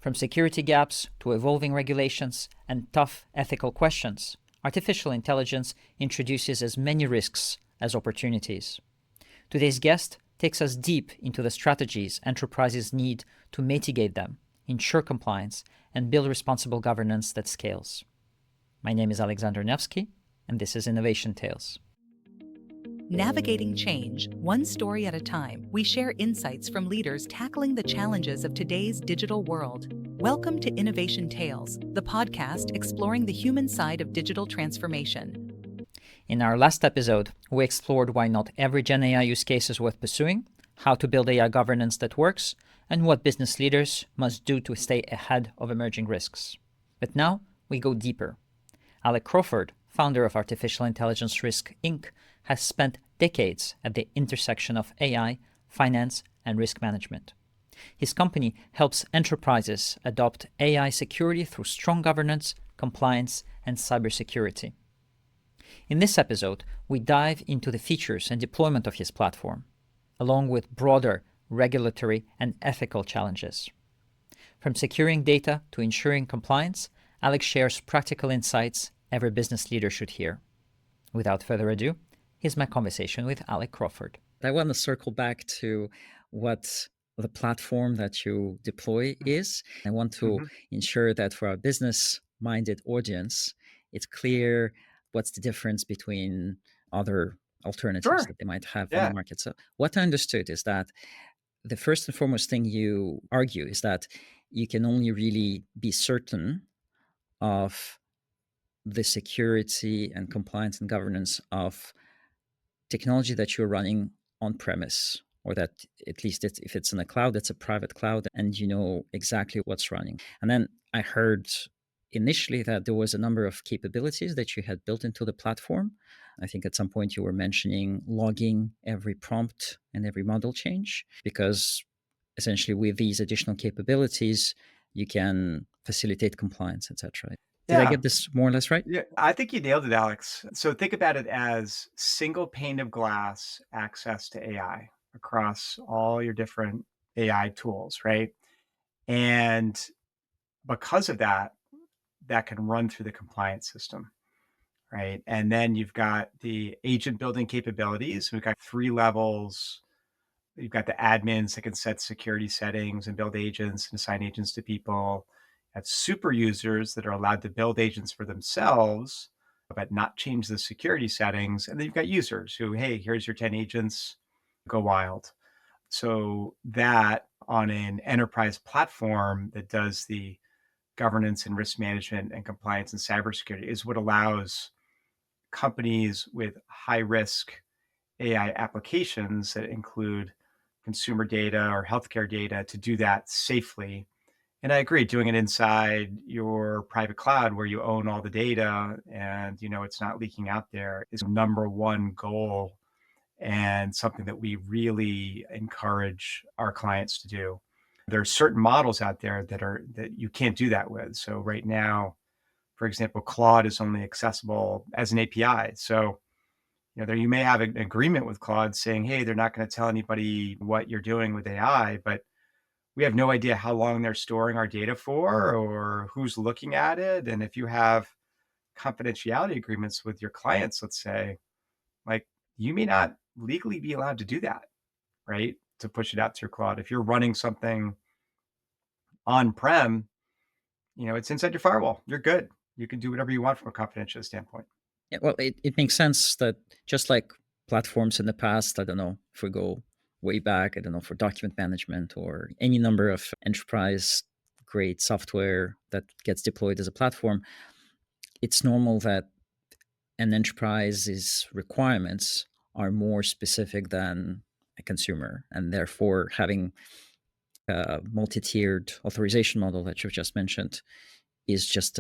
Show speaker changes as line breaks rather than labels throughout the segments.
From security gaps to evolving regulations and tough ethical questions, artificial intelligence introduces as many risks as opportunities. Today's guest takes us deep into the strategies enterprises need to mitigate them, ensure compliance, and build responsible governance that scales. My name is Alexander Nevsky, and this is Innovation Tales.
Navigating change, one story at a time, we share insights from leaders tackling the challenges of today's digital world. Welcome to Innovation Tales, the podcast exploring the human side of digital transformation.
In our last episode, we explored why not every Gen AI use case is worth pursuing, how to build AI governance that works, and what business leaders must do to stay ahead of emerging risks. But now we go deeper. Alec Crawford, founder of Artificial Intelligence Risk Inc., has spent decades at the intersection of AI, finance, and risk management. His company helps enterprises adopt AI security through strong governance, compliance, and cybersecurity. In this episode, we dive into the features and deployment of his platform, along with broader regulatory and ethical challenges. From securing data to ensuring compliance, Alex shares practical insights every business leader should hear. Without further ado, here's my conversation with Alec Crawford. I want to circle back to what the platform that you deploy is. I want to ensure that for our business-minded audience, it's clear what's the difference between other alternatives that they might have in the market. So what I understood is that the first and foremost thing you argue is that you can only really be certain of the security and compliance and governance of technology that you're running on premise, or that at least if it's in a cloud, it's a private cloud and you know exactly what's running. And then I heard initially that there was a number of capabilities that you had built into the platform. I think at some point you were mentioning logging every prompt and every model change, because essentially with these additional capabilities, you can facilitate compliance, etc. Did I get this more or less right?
Yeah, I think you nailed it, Alex. So think about it as single pane of glass access to AI across all your different AI tools, right? And because of that, that can run through the compliance system, right? And then you've got the agent building capabilities. We've got 3 levels. You've got the admins that can set security settings and build agents and assign agents to people. Have super users that are allowed to build agents for themselves, but not change the security settings. And then you've got users who, hey, here's your 10 agents, go wild. So that on an enterprise platform that does the governance and risk management and compliance and cybersecurity is what allows companies with high risk AI applications that include consumer data or healthcare data to do that safely. And I agree, doing it inside your private cloud where you own all the data and you know it's not leaking out there is number one goal, and something that we really encourage our clients to do. There are certain models out there that you can't do that with. So right now, for example, Claude is only accessible as an API. So there you may have an agreement with Claude saying, hey, they're not going to tell anybody what you're doing with AI, but we have no idea how long they're storing our data for or who's looking at it. And if you have confidentiality agreements with your clients, let's say, like you may not legally be allowed to do that, right? To push it out through Claude. If you're running something on-prem, it's inside your firewall. You're good. You can do whatever you want from a confidentiality standpoint.
Yeah, well, it makes sense that just like platforms in the past, I don't know, if we go way back, I don't know, for document management or any number of enterprise grade software that gets deployed as a platform, it's normal that an enterprise's requirements are more specific than a consumer, and therefore having a multi-tiered authorization model that you've just mentioned is just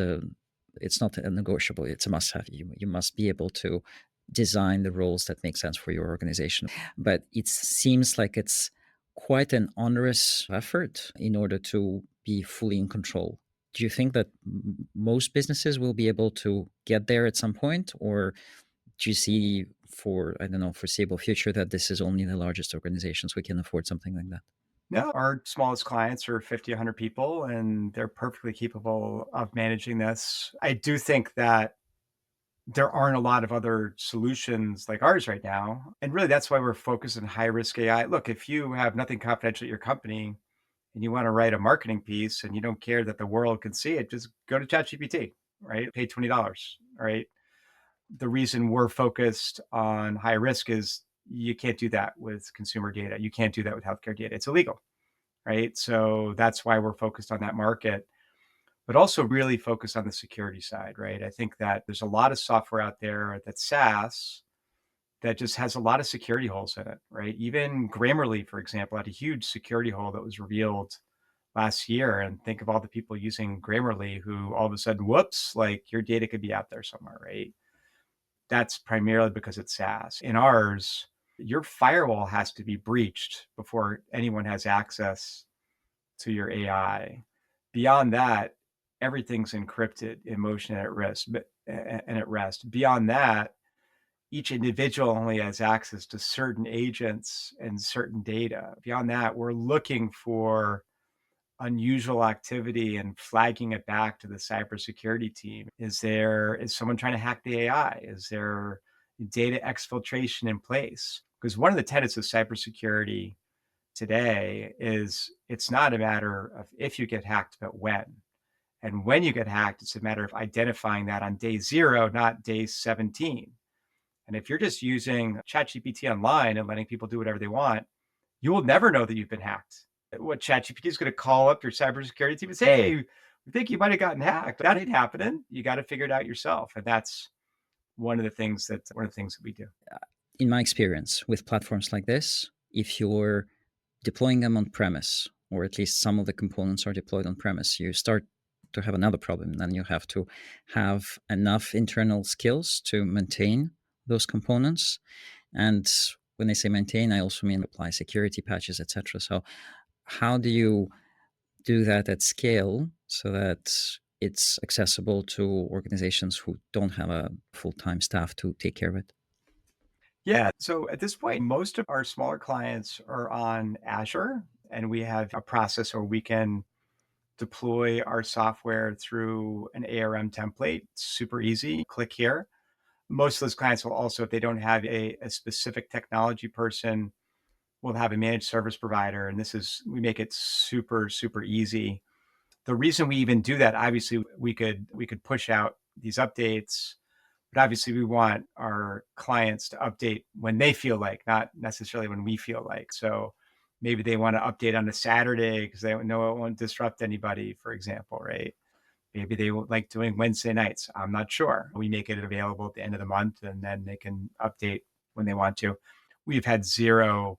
it's not a negotiable, it's a must-have. You must be able to design the roles that make sense for your organization. But it seems like it's quite an onerous effort in order to be fully in control. Do you think that most businesses will be able to get there at some point? Or do you see for, I don't know, foreseeable future that this is only the largest organizations we can afford something like that?
No, our smallest clients are 50, 100 people, and they're perfectly capable of managing this. I do think that there aren't a lot of other solutions like ours right now. And really, that's why we're focused on high risk AI. Look, if you have nothing confidential at your company and you want to write a marketing piece and you don't care that the world can see it, just go to ChatGPT, right? Pay $20, right? The reason we're focused on high risk is you can't do that with consumer data. You can't do that with healthcare data. It's illegal, right? So that's why we're focused on that market, but also really focused on the security side, right? I think that there's a lot of software out there that's SaaS that just has a lot of security holes in it, right? Even Grammarly, for example, had a huge security hole that was revealed last year. And think of all the people using Grammarly who all of a sudden, whoops, like your data could be out there somewhere, right? That's primarily because it's SaaS. In ours, your firewall has to be breached before anyone has access to your AI. Beyond that, everything's encrypted in motion and at risk, and at rest. Beyond that, each individual only has access to certain agents and certain data. Beyond that, we're looking for unusual activity and flagging it back to the cybersecurity team. Is someone trying to hack the AI? Is there data exfiltration in place? Because one of the tenets of cybersecurity today is it's not a matter of if you get hacked, but when. And when you get hacked, it's a matter of identifying that on day 0, not day 17. And if you're just using ChatGPT online and letting people do whatever they want, you will never know that you've been hacked. What ChatGPT is going to call up your cybersecurity team and say, hey, we think you might have gotten hacked. That ain't happening. You got to figure it out yourself. And that's one of the things that we do.
In my experience with platforms like this, if you're deploying them on premise, or at least some of the components are deployed on premise, you start to have another problem. Then you have to have enough internal skills to maintain those components. And when I say maintain, I also mean apply security patches, etc. So how do you do that at scale so that it's accessible to organizations who don't have a full-time staff to take care of it?
Yeah. So at this point, most of our smaller clients are on Azure, and we have a process where we can deploy our software through an ARM template. Super easy. Click here. Most of those clients will also, if they don't have a specific technology person, will have a managed service provider. And we make it super, super easy. The reason we even do that, obviously, we could push out these updates, but obviously we want our clients to update when they feel like, not necessarily when we feel like. So maybe they want to update on a Saturday because they know it won't disrupt anybody, for example, right? Maybe they won't like doing Wednesday nights. I'm not sure. We make it available at the end of the month and then they can update when they want to. We've had zero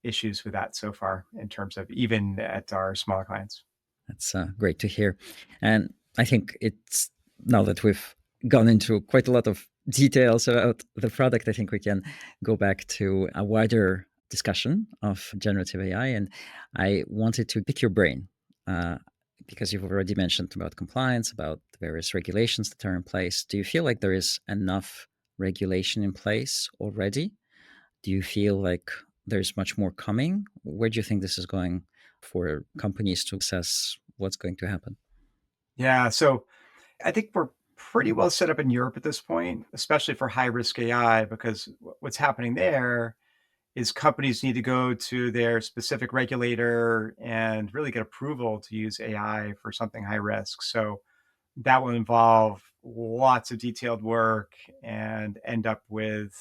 issues with that so far in terms of even at our smaller clients.
That's great to hear. And I think it's now that we've gone into quite a lot of details about the product, I think we can go back to a wider discussion of generative AI. And I wanted to pick your brain uh, because you've already mentioned about compliance, about the various regulations that are in place. Do you feel like there is enough regulation in place already? Do you feel like there's much more coming? Where do you think this is going for companies to assess what's going to happen?
Yeah. So I think we're pretty well set up in Europe at this point, especially for high risk AI, because what's happening there is companies need to go to their specific regulator and really get approval to use AI for something high risk. So that will involve lots of detailed work and end up with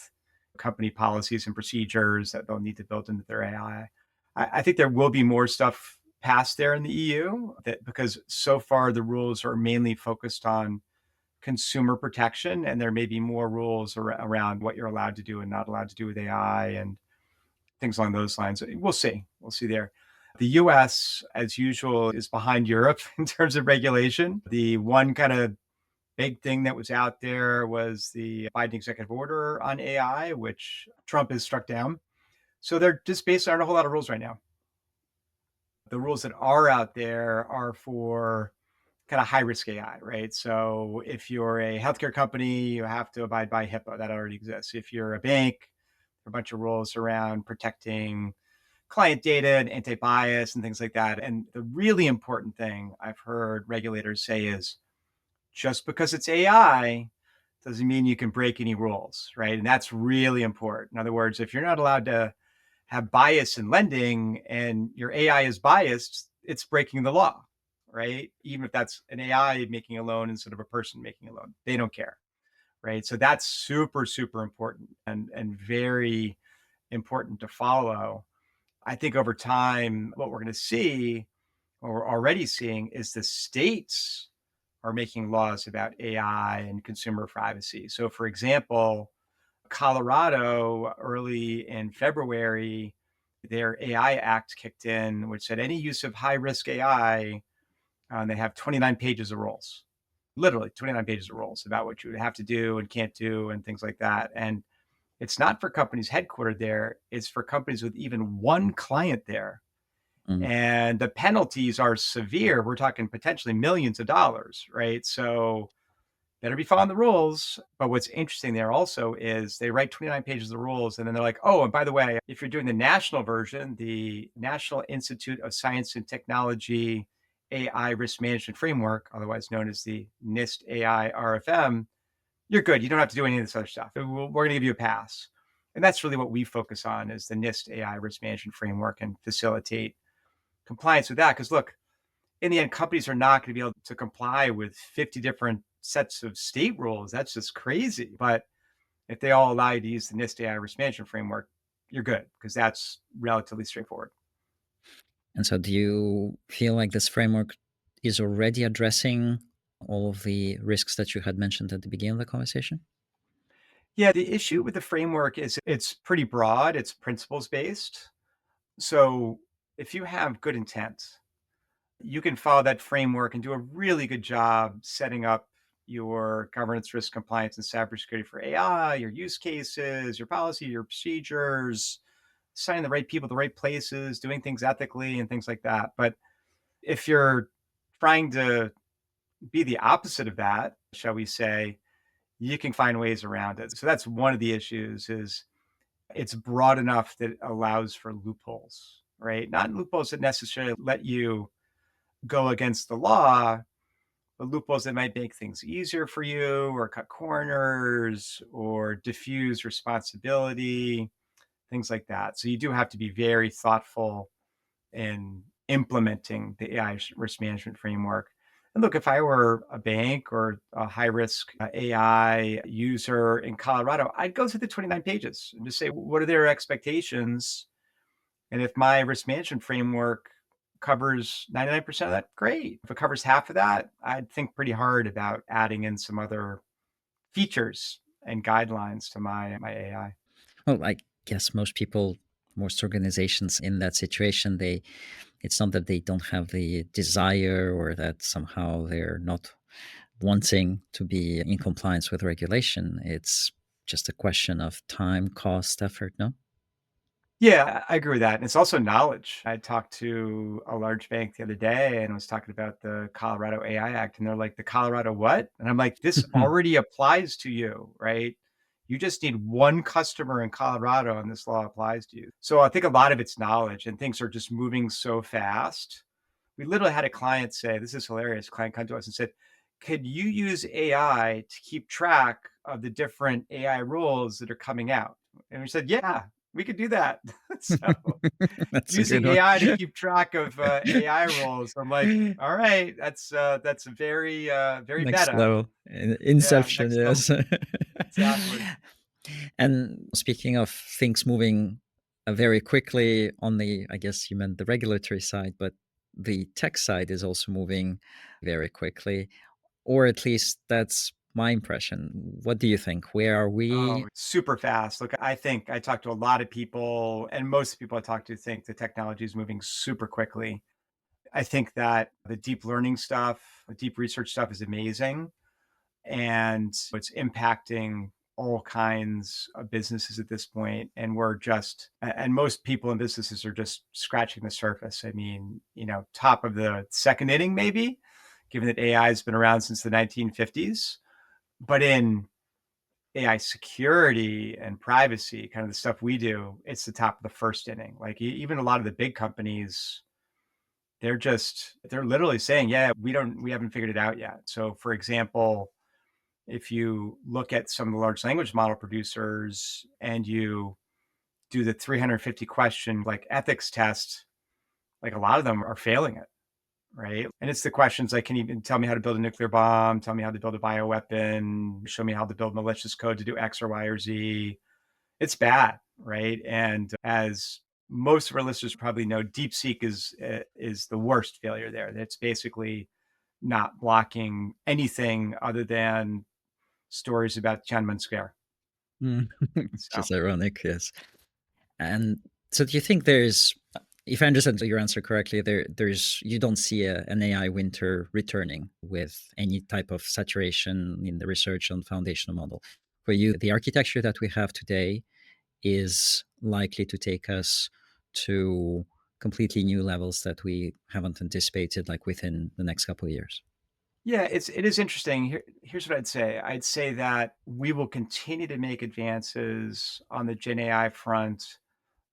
company policies and procedures that they'll need to build into their AI. I think there will be more stuff passed there in the EU that because so far the rules are mainly focused on consumer protection, and there may be more rules around what you're allowed to do and not allowed to do with AI and things along those lines. We'll see. We'll see there. The US, as usual, is behind Europe in terms of regulation. The one kind of big thing that was out there was the Biden executive order on AI, which Trump has struck down. So they're just based on a whole lot of rules right now. The rules that are out there are for kind of high risk AI, right? So if you're a healthcare company, you have to abide by HIPAA, that already exists. If you're a bank, there are a bunch of rules around protecting client data and anti-bias and things like that. And the really important thing I've heard regulators say is just because it's AI doesn't mean you can break any rules, right? And that's really important. In other words, if you're not allowed to have bias in lending and your AI is biased, it's breaking the law, right? Even if that's an AI making a loan instead of a person making a loan, they don't care, right? So that's super, super important and very important to follow. I think over time, what we're going to see, or we're already seeing, is the states are making laws about AI and consumer privacy. So, for example, Colorado, early in February, their AI Act kicked in, which said any use of high risk AI, and they have 29 pages of rules, literally 29 pages of rules about what you would have to do and can't do and things like that. And it's not for companies headquartered there, it's for companies with even one client there.
Mm.
And the penalties are severe. We're talking potentially millions of dollars, right? So better be following the rules. But what's interesting there also is they write 29 pages of rules and then they're like, oh, and by the way, if you're doing the national version, the National Institute of Science and Technology AI Risk Management Framework, otherwise known as the NIST AI RFM, you're good. You don't have to do any of this other stuff. We're going to give you a pass. And that's really what we focus on is the NIST AI Risk Management Framework and facilitate compliance with that. Because look, in the end, companies are not going to be able to comply with 50 different sets of state rules. That's just crazy. But if they all allow you to use the NIST AI risk management framework, you're good because that's relatively straightforward.
And so, do you feel like this framework is already addressing all of the risks that you had mentioned at the beginning of the conversation?
Yeah, the issue with the framework is it's pretty broad, it's principles based. So if you have good intent, you can follow that framework and do a really good job setting up your governance, risk, compliance, and cybersecurity for AI, your use cases, your policy, your procedures, assigning the right people, the right places, doing things ethically, and things like that. But if you're trying to be the opposite of that, shall we say, you can find ways around it. So that's one of the issues is it's broad enough that it allows for loopholes, right? Not loopholes that necessarily let you go against the law, but loopholes that might make things easier for you or cut corners or diffuse responsibility, things like that. So you do have to be very thoughtful in implementing the AI risk management framework. And look, if I were a bank or a high risk AI user in Colorado, I'd go through the 29 pages and just say, what are their expectations? And if my risk management framework covers 99% of that, great. If it covers half of that, I'd think pretty hard about adding in some other features and guidelines to my AI.
Well, I guess most people, most organizations in that situation, it's not that they don't have the desire or that somehow they're not wanting to be in compliance with regulation. It's just a question of time, cost, effort, no?
Yeah, I agree with that. And it's also knowledge. I talked to a large bank the other day and was talking about the Colorado AI Act, and they're like, the Colorado what? And I'm like, this already applies to you, right? You just need one customer in Colorado and this law applies to you. So I think a lot of it's knowledge and things are just moving so fast. We literally had a client say, this is hilarious. A client come to us and said, could you use AI to keep track of the different AI rules that are coming out? And we said, yeah, we could do that. So
That's a
using
good one.
AI to keep track of AI rules, I'm like, all right, that's very very
Next
meta.
level.
Yeah,
Inception,
next level.
yes.
Exactly.
And speaking of things moving very quickly on the, I guess you meant the regulatory side, but the tech side is also moving very quickly, or at least that's my impression. What do you think? Where are we?
Oh, super fast. Look, I think I talked to a lot of people, and most people I talk to think the technology is moving super quickly. I think that the deep learning stuff, the deep research stuff is amazing. And it's impacting all kinds of businesses at this point. And and most people in businesses are just scratching the surface. I mean, top of the second inning, maybe, given that AI has been around since the 1950s. But in AI security and privacy, kind of the stuff we do, it's the top of the first inning. Like even a lot of the big companies, they're literally saying, yeah, we haven't figured it out yet. So for example, if you look at some of the large language model producers and you do the 350 question like ethics test, like a lot of them are failing it, right? And it's the questions like, can you tell me how to build a nuclear bomb? Tell me how to build a bioweapon? Show me how to build malicious code to do X or Y or Z. It's bad, right? And as most of our listeners probably know, DeepSeek is the worst failure there. It's basically not blocking anything other than stories about Tiananmen Square.
Mm.
So
Just ironic, yes. And so do you think there's, if I understand your answer correctly, there's you don't see an AI winter returning with any type of saturation in the research on foundational model. For you, the architecture that we have today is likely to take us to completely new levels that we haven't anticipated, like within the next couple of years.
yeah, it is interesting. Here's what I'd say. I'd say that we will continue to make advances on the Gen AI front.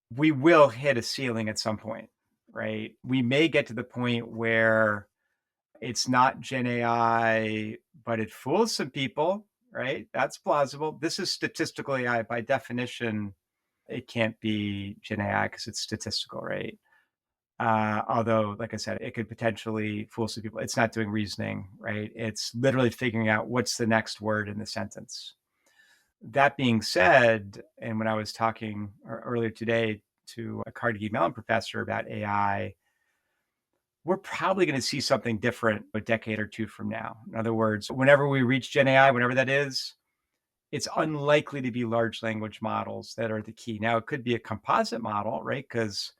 We will hit a ceiling at some point, right? We may get to the point where it's not Gen AI, but it fools some people, right? That's plausible. This is statistical AI. By definition, it can't be Gen AI because it's statistical, right? Although, like I said, it could potentially fool some people. It's not doing reasoning, right? It's literally figuring out what's the next word in the sentence. That being said, and when I was talking earlier today to a Carnegie Mellon professor about AI, we're probably going to see something different a decade or two from now. In other words, whenever we reach Gen AI, whenever that is, it's unlikely to be large language models that are the key. Now, it could be a composite model, right? Because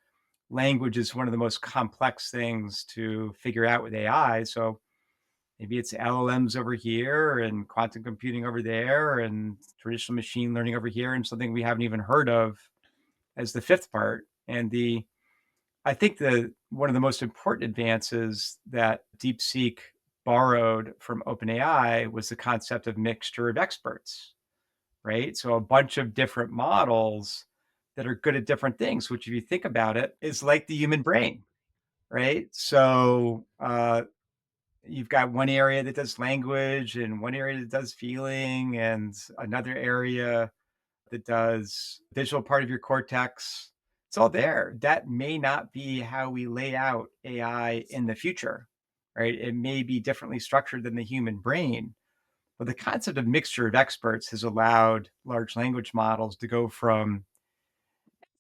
language is one of the most complex things to figure out with AI. So maybe it's LLMs over here and quantum computing over there and traditional machine learning over here and something we haven't even heard of as the fifth part. And I think the one of the most important advances that DeepSeek borrowed from OpenAI was the concept of mixture of experts, right? So a bunch of different models that are good at different things, which if you think about it, is like the human brain, right? So you've got one area that does language and one area that does feeling and another area that does visual part of your cortex. It's all there. That may not be how we lay out AI in the future, right? It may be differently structured than the human brain. But the concept of mixture of experts has allowed large language models to go from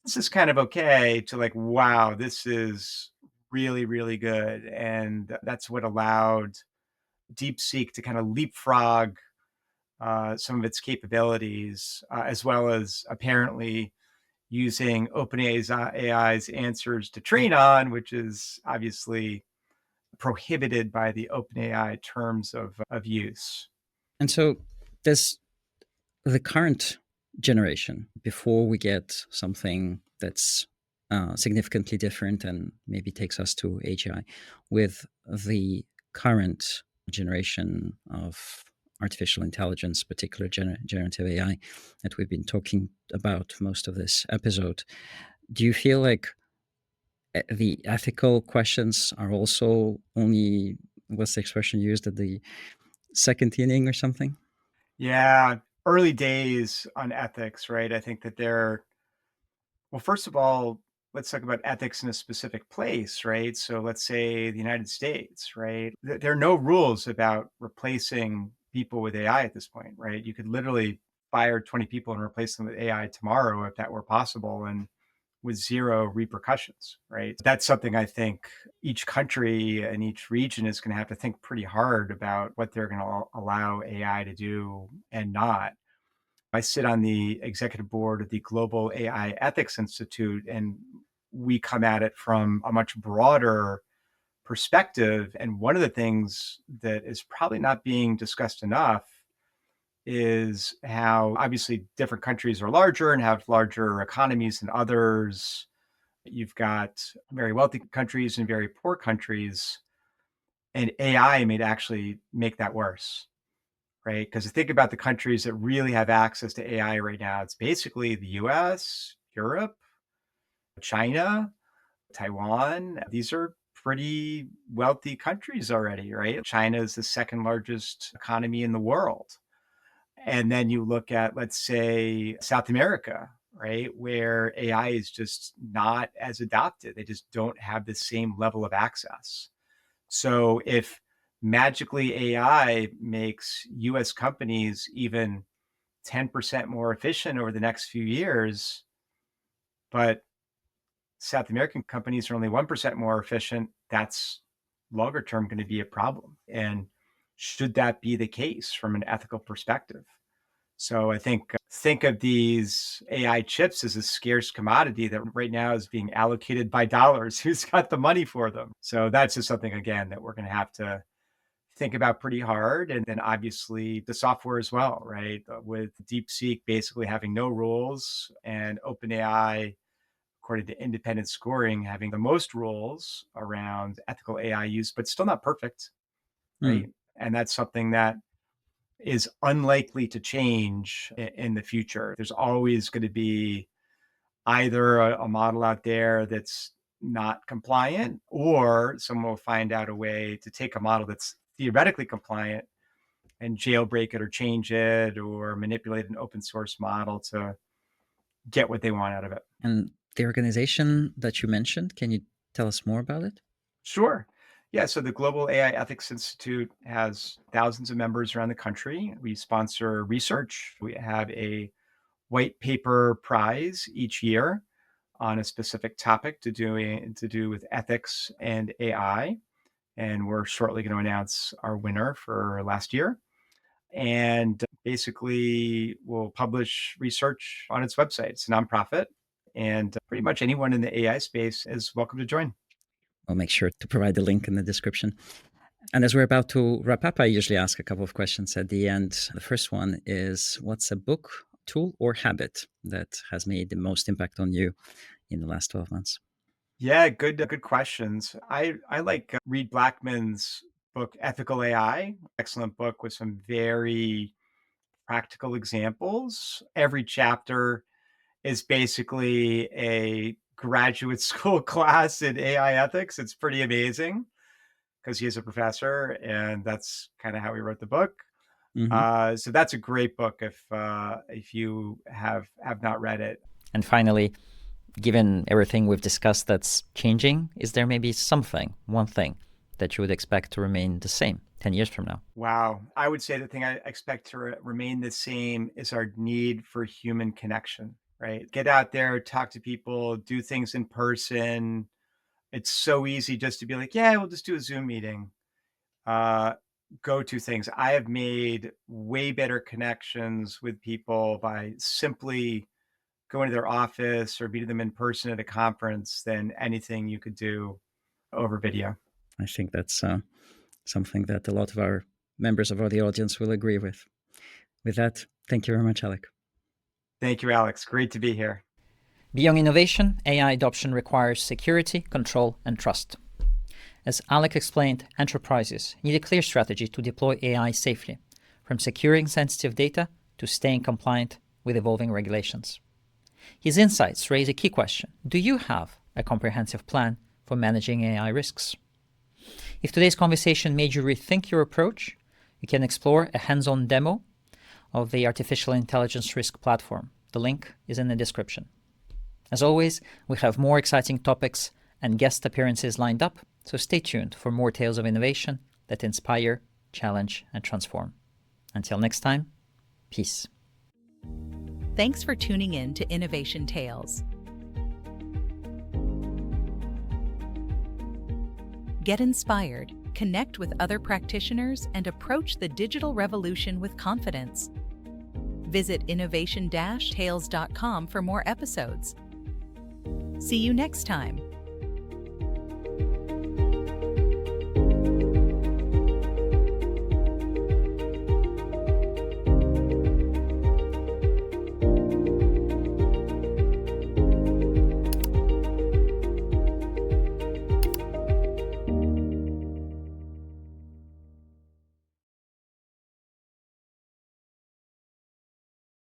this is kind of okay to like, wow, this is really, really good. And that's what allowed DeepSeek to kind of leapfrog some of its capabilities, as well as apparently using OpenAI's answers to train on, which is obviously prohibited by the OpenAI terms of use.
And so does the current generation, before we get something that's significantly different and maybe takes us to AGI, with the current generation of artificial intelligence, particular generative AI that we've been talking about most of this episode, do you feel like the ethical questions are also only, what's the expression used, at the second inning or something?
Yeah, early days on ethics, right? I think that well, first of all, let's talk about ethics in a specific place, right? So let's say the United States, right? There are no rules about replacing people with AI at this point, right? You could literally fire 20 people and replace them with AI tomorrow if that were possible and with zero repercussions, right? That's something I think each country and each region is going to have to think pretty hard about what they're going to allow AI to do and not. I sit on the executive board of the Global AI Ethics Institute, and we come at it from a much broader perspective. And one of the things that is probably not being discussed enough is how obviously different countries are larger and have larger economies than others. You've got very wealthy countries and very poor countries, and AI may actually make that worse. right? Because think about the countries that really have access to AI right now. It's basically the US, Europe, China, Taiwan. These are pretty wealthy countries already, right? China is the second largest economy in the world. And then you look at, let's say, South America, right, where AI is just not as adopted. They just don't have the same level of access. So if magically AI makes US companies even 10% more efficient over the next few years, but South American companies are only 1% more efficient, that's longer term going to be a problem. And should that be the case from an ethical perspective? So I think of these AI chips as a scarce commodity that right now is being allocated by dollars. Who's got the money for them? So that's just something again that we're going to have to think about pretty hard. And then obviously the software as well, right? With DeepSeek basically having no rules and OpenAI, according to independent scoring, having the most rules around ethical AI use, but still not perfect, right?
Mm.
And that's something that is unlikely to change in the future. There's always going to be either a model out there that's not compliant, or someone will find out a way to take a model that's theoretically compliant and jailbreak it or change it or manipulate an open source model to get what they want out of it.
And the organization that you mentioned, can you tell us more about it?
Sure. Yeah. So the Global AI Ethics Institute has thousands of members around the country. We sponsor research. We have a white paper prize each year on a specific topic to do with ethics and AI. And we're shortly going to announce our winner for last year. And basically, we'll publish research on its website. It's a nonprofit, and pretty much anyone in the AI space is welcome to join.
I'll make sure to provide the link in the description. And as we're about to wrap up, I usually ask a couple of questions at the end. The first one is, what's a book, tool, or habit that has made the most impact on you in the last 12 months?
Yeah, good questions. I like Reed Blackman's book Ethical AI. Excellent book with some very practical examples. Every chapter is basically a graduate school class in AI ethics. It's pretty amazing because he is a professor, and that's kind of how he wrote the book.
Mm-hmm.
So that's a great book if you have not read it.
And finally, given everything we've discussed that's changing, is there maybe one thing that you would expect to remain the same 10 years from now?
Wow. I would say the thing I expect to remain the same is our need for human connection, right? Get out there, talk to people, do things in person. It's so easy just to be like, yeah, we'll just do a Zoom meeting. Go to things. I have made way better connections with people by simply going to their office or meeting them in person at a conference than anything you could do over video.
I think that's something that a lot of our members of the audience will agree with. With that, thank you very much, Alec.
Thank you, Alex. Great to be here.
Beyond innovation, AI adoption requires security, control, and trust. As Alec explained, enterprises need a clear strategy to deploy AI safely, from securing sensitive data to staying compliant with evolving regulations. His insights raise a key question. Do you have a comprehensive plan for managing AI risks? If today's conversation made you rethink your approach, you can explore a hands-on demo of the artificial intelligence risk platform. The link is in the description. As always, we have more exciting topics and guest appearances lined up, so stay tuned for more tales of innovation that inspire, challenge, and transform. Until next time, peace.
Thanks for tuning in to Innovation Tales. Get inspired, connect with other practitioners, and approach the digital revolution with confidence. Visit innovation-tales.com for more episodes. See you next time.